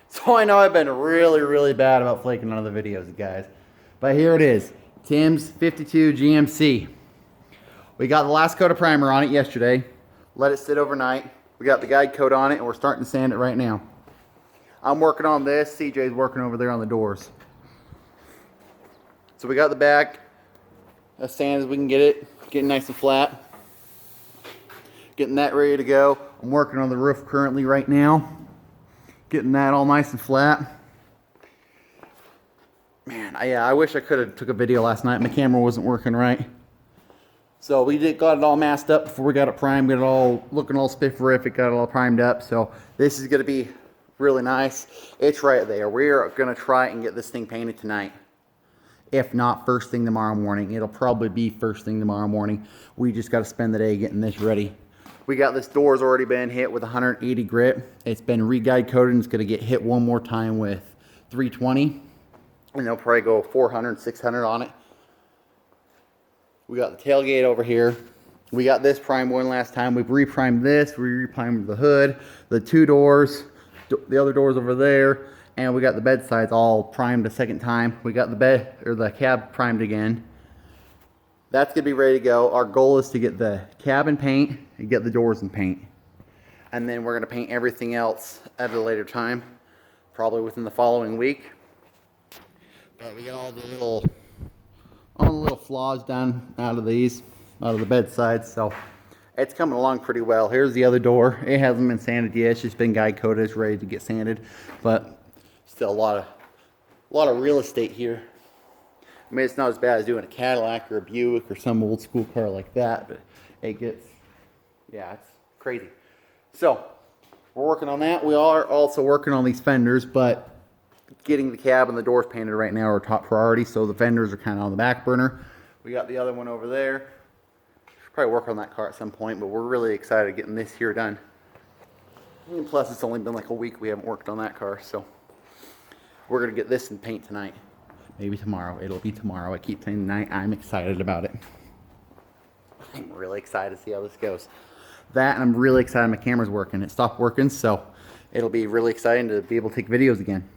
So I know I've been really, really bad about flaking on the videos, guys. But here it is. Tim's 52 GMC. We got the last coat of primer on it yesterday. Let it sit overnight. We got the guide coat on it and we're starting to sand it right now. I'm working on this. CJ's working over there on the doors. So we got the back as sand as we can get it. Getting nice and flat. Getting that ready to go. I'm working on the roof currently right now. Getting that all nice and flat. Man, I wish I could have took a video last night. My camera wasn't working right. So we got it all masked up before we got it primed. Got it all looking all spifferific. Got it all primed up. So this is going to be really nice. It's right there. We're going to try and get this thing painted tonight. If not first thing tomorrow morning. It'll probably be first thing tomorrow morning. We just got to spend the day getting this ready. We got this door's already been hit with 180 grit. It's been re-guide coated and it's going to get hit one more time with 320. And they'll probably go 400, 600 on it. We got the tailgate over here. We got this primed one last time. We've re-primed this. We re-primed the hood, the two doors, the other doors over there. And we got the bed sides all primed a second time. We got the bed, or the cab primed again. That's going to be ready to go. Our goal is to get the cabin paint and get the doors in paint. And then we're going to paint everything else at a later time. Probably within the following week. But we got all the little flaws done out of the bed sides. So it's coming along pretty well. Here's the other door. It hasn't been sanded yet. It's just been guide coated. It's ready to get sanded. But still a lot of real estate here. I mean, it's not as bad as doing a Cadillac or a Buick or some old school car like that, but it gets, yeah, it's crazy. So, we're working on that. We are also working on these fenders, but getting the cab and the doors painted right now are top priority, so the fenders are kind of on the back burner. We got the other one over there. Should probably work on that car at some point, but we're really excited getting this here done. And plus, it's only been like a week we haven't worked on that car, so we're going to get this in paint tonight. Maybe tomorrow. It'll be tomorrow. I keep saying tonight. I'm excited about it. I'm really excited to see how this goes. That, and I'm really excited my camera's working. It stopped working, so it'll be really exciting to be able to take videos again.